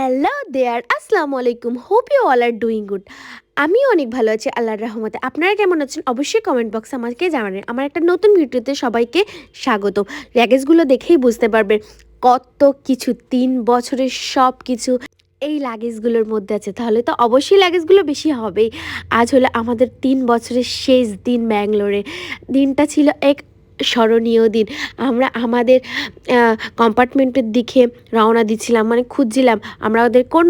Hello there, আসসালামু আলাইকুম। Hope you all are doing good. আমি অনেক ভালো আছি আল্লাহর রহমতে। আপনারা কেমন আছেন অবশ্যই কমেন্ট বক্সে আমাকে জানাবেন। আমার একটা নতুন ভিডিওতে সবাইকে স্বাগত। লাগেজগুলো দেখেই বুঝতে পারবেন কত কিছু 3 বছরের সব কিছু এই লাগেজগুলোর মধ্যে আছে। তাহলে তো অবশ্যই লাগেজগুলো বেশি হবেই। আজ হলো আমাদের 3 বছরের শেষ দিন ব্যাঙ্গালোরে। দিনটা ছিল এক স্মরণীয় দিন। আমরা আমাদের কম্পার্টমেন্টের দিকে রওনা দিচ্ছিলাম, মানে খুঁজছিলাম আমরা ওদের কোন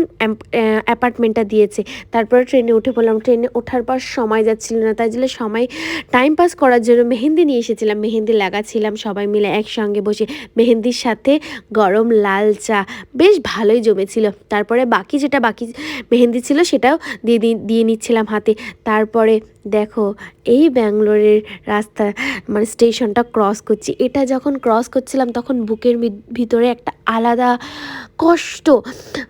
অ্যাপার্টমেন্টটা দিয়েছে। তারপরে ট্রেনে উঠে পড়লাম। ট্রেনে ওঠার পর সময় যাচ্ছিল না, তাই জন্য সময় টাইম পাস করার জন্য মেহেন্দি নিয়ে এসেছিলাম। মেহেন্দি লাগাচ্ছিলাম সবাই মিলে একসঙ্গে বসে। মেহেন্দির সাথে গরম লাল চা বেশ ভালোই জমেছিল। তারপরে বাকি মেহেন্দি ছিল সেটাও দিয়ে নিচ্ছিলাম হাতে। তারপরে দেখো এই ব্যাঙ্গালোরের রাস্তা, মানে স্টেশনটা ক্রস করছি। এটা যখন ক্রস করছিলাম তখন বুকের ভিতরে একটা আলাদা কষ্ট,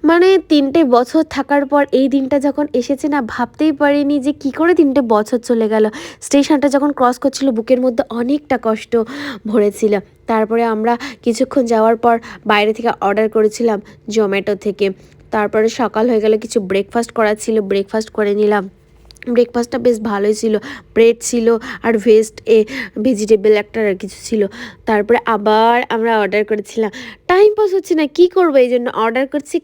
মানে 3 বছর থাকার পর এই দিনটা যখন এসেছে না, ভাবতেই পারিনি যে কি করে 3 বছর চলে গেল। স্টেশনটা যখন ক্রস করছিল বুকের মধ্যে অনেকটা কষ্ট ভরেছিল। তারপরে আমরা কিছুক্ষণ যাওয়ার পর বাইরে থেকে অর্ডার করেছিলাম জোম্যাটো থেকে। তারপরে সকাল হয়ে গেল, কিছু ব্রেকফাস্ট করা ছিল, ব্রেকফাস্ট করে নিলাম। ব্রেকফাস্টটা বেশ ভালোই ছিল, ব্রেড ছিল আর ভেজিটেবল একটা আর কিছু ছিল। তারপরে আবার আমরা অর্ডার করেছিলাম। টাইম পাস হচ্ছে না, কি করবো, এই জন্য অর্ডার করছি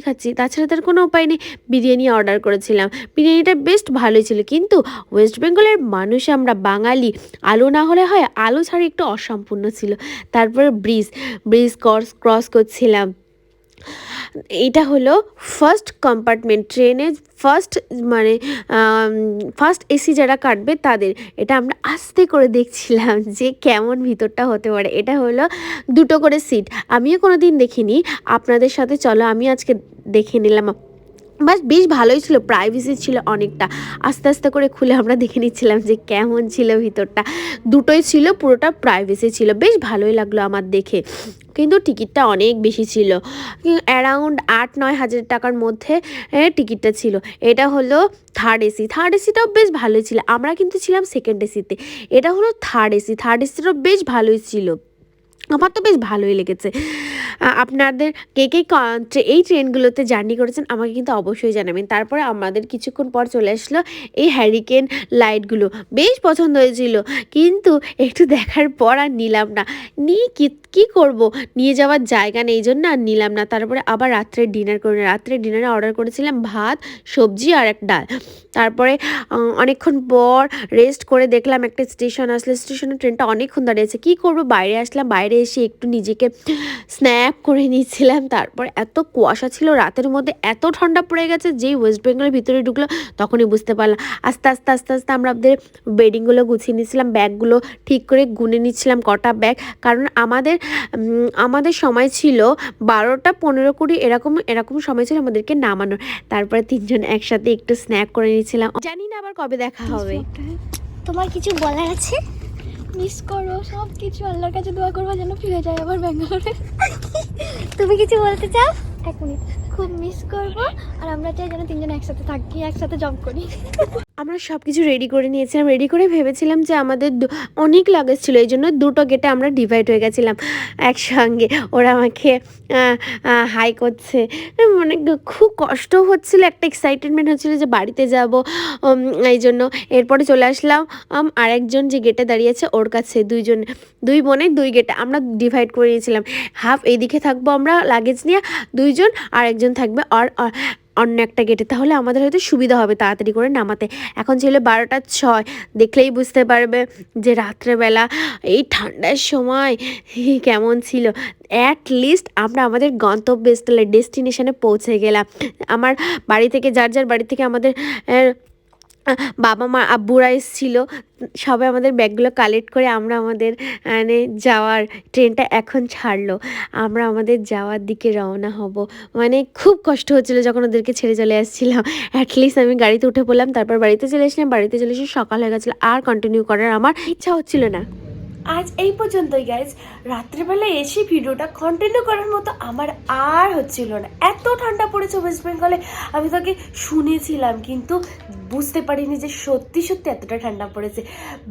খাচ্ছি। তাছাড়া তার কোনো উপায় নেই। বিরিয়ানি অর্ডার করেছিলাম। বিরিয়ানিটা বেশ ভালোই ছিল, কিন্তু ওয়েস্ট বেঙ্গলের মানুষ আমরা বাঙালি, আলু না হলে হয়, আলু ছাড়া একটু অসম্পূর্ণ ছিল। তারপরে ব্রিজ ক্রস করছিলাম। এটা হলো ফার্স্ট কম্পার্টমেন্ট, ট্রেনের ফার্স্ট, মানে ফার্স্ট এসি যারা কাটবে তাদের। এটা আমরা আস্তে করে দেখছিলাম যে কেমন ভিতরটা হতে পারে। এটা হলো 2টো করে সিট, আমিও কোনো দিন দেখিনি। আপনাদের সাথে চলো আমি আজকে দেখে নিলাম। বেশ ভালোই ছিল, প্রাইভেসি ছিল অনেকটা। আস্তে আস্তে করে খুলে আমরা দেখে নিচ্ছিলাম যে কেমন ছিল ভিতরটা। দুটোই ছিল, পুরোটা প্রাইভেসি ছিল, বেশ ভালোই লাগলো আমার দেখে। কিন্তু টিকিটটা অনেক বেশি ছিল, অ্যারাউন্ড 8-9 হাজার টাকার মধ্যে টিকিটটা ছিল। এটা হলো থার্ড এসিটাও বেশ ভালোই ছিল। আমরা কিন্তু ছিলাম সেকেন্ড এসিতে। এটা হলো থার্ড এসিটাও বেশ ভালোই ছিল। আমার তো বেশ ভালোই লেগেছে। আপনাদের কে এই ট্রেনগুলোতে জার্নি করেছেন আমাকে কিন্তু অবশ্যই জানাবেন। তারপরে আমাদের কিছুক্ষণ পর চলে আসলো এই হ্যারিকেন লাইটগুলো, বেশ পছন্দ হয়েছিল, কিন্তু একটু দেখার পর আর নিলাম না। নিয়ে কী করব, নিয়ে যাওয়ার জায়গা নেই, এই জন্য আর নিলাম না। তারপরে আবার রাত্রে ডিনারে অর্ডার করেছিলাম ভাত, সবজি আর এক ডাল। তারপরে অনেকক্ষণ পর রেস্ট করে দেখলাম একটা স্টেশন আসলে। স্টেশনে ট্রেনটা অনেকক্ষণ দাঁড়িয়েছে, কী করবো, বাইরে আসলাম। বাইরে এসে একটু নিজেকে স্ন্যাপ করে নিয়েছিলাম। তারপর এত কুয়াশা ছিল রাতের মধ্যে, এত ঠান্ডা পড়ে গেছে, যেই ওয়েস্ট বেঙ্গলের ভিতরে ঢুকলো তখনই বুঝতে পারলাম। আস্তে আস্তে আমরা আমাদের বেডিংগুলো গুছিয়ে নিচ্ছিলাম, ব্যাগগুলো ঠিক করে গুনে নিচ্ছিলাম কটা ব্যাগ, কারণ আমাদের সময় ছিল 12টা 15-20 এরকম সময় ছিল আমাদেরকে নামানোর। তারপরে 3জন একসাথে একটু স্ন্যাপ করে নিচ্ছিলাম। জানি না আবার কবে দেখা হবে। তোমার কিছু বলার আছে? মিস করো সব কিছু, আল্লাহর কাছে দোয়া করবো যেন ফিরে যায় আবার ব্যাঙ্গালোরে। তুমি কিছু বলতে চাও? 1 মিনিট। খুব মিস করবো, আর আমরা চাই যেন 3জন একসাথে থাকি, একসাথে জব করি। আমরা সব কিছু রেডি করে নিয়েছিলাম। রেডি করে ভেবেছিলাম যে আমাদের অনেক লাগেজ ছিল, এই জন্য 2টো গেটে আমরা ডিভাইড হয়ে গেছিলাম একসঙ্গে। ওরা আমাকে হাই করছে, মানে খুব কষ্ট হচ্ছিল, একটা এক্সাইটেডমেন্ট হচ্ছিল যে বাড়িতে যাব, এই জন্য। এরপরে চলে আসলাম আরেকজন যে গেটে দাঁড়িয়েছে ওর কাছে। দুই বোনে 2 গেটে আমরা ডিভাইড করে নিয়েছিলাম। হাফ এইদিকে থাকবো আমরা লাগেজ নিয়ে 2জন, আর একজন থাকবে আর অন্য একটা গেটে। তাহলে আমাদের হয়তো সুবিধা হবে তাড়াতাড়ি করে নামাতে। এখন ছিল 12টা 6, দেখলেই বুঝতে পারবে যে রাত্রেবেলা এই ঠান্ডার সময় কেমন ছিল। অ্যাটলিস্ট আমরা আমাদের গন্তব্যস্থলে ডেস্টিনেশনে পৌঁছে গেলাম। আমার বাড়ি থেকে যার বাড়ি থেকে আমাদের বাবা মা আব্বুরা এসেছিলো, সবাই আমাদের ব্যাগগুলো কালেক্ট করে আমরা আমাদের মানে যাওয়ার, ট্রেনটা এখন ছাড়লো, আমরা আমাদের যাওয়ার দিকে রওনা হব। মানে খুব কষ্ট হচ্ছিলো যখন ওদেরকে ছেড়ে চলে আসছিলাম। অ্যাটলিস্ট আমি গাড়িতে উঠে পড়লাম, তারপর বাড়িতে চলে আসলাম। বাড়িতে চলে এসে সকাল হয়ে গেছিলো, আর কন্টিনিউ করার আমার ইচ্ছা হচ্ছিল না। আজ এই পর্যন্তই গাইজ। রাত্রেবেলা এসে ভিডিওটা কন্টিনিউ করার মতো আমার আর হচ্ছিল না, এত ঠান্ডা পড়েছে ওয়েস্ট বেঙ্গলে। আমি তাকে শুনেছিলাম, কিন্তু বুঝতে পারিনি যে সত্যি এতটা ঠান্ডা পড়েছে।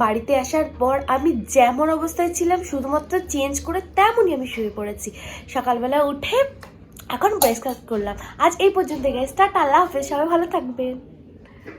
বাড়িতে আসার পর আমি যেমন অবস্থায় ছিলাম শুধুমাত্র চেঞ্জ করে তেমনই আমি শুয়ে পড়েছি। সকালবেলা উঠে এখন ব্রেকফাস্ট করলাম। আজ এই পর্যন্ত গাইস, টাটা, আল্লাহ হাফেজ, সবাই ভালো থাকবেন।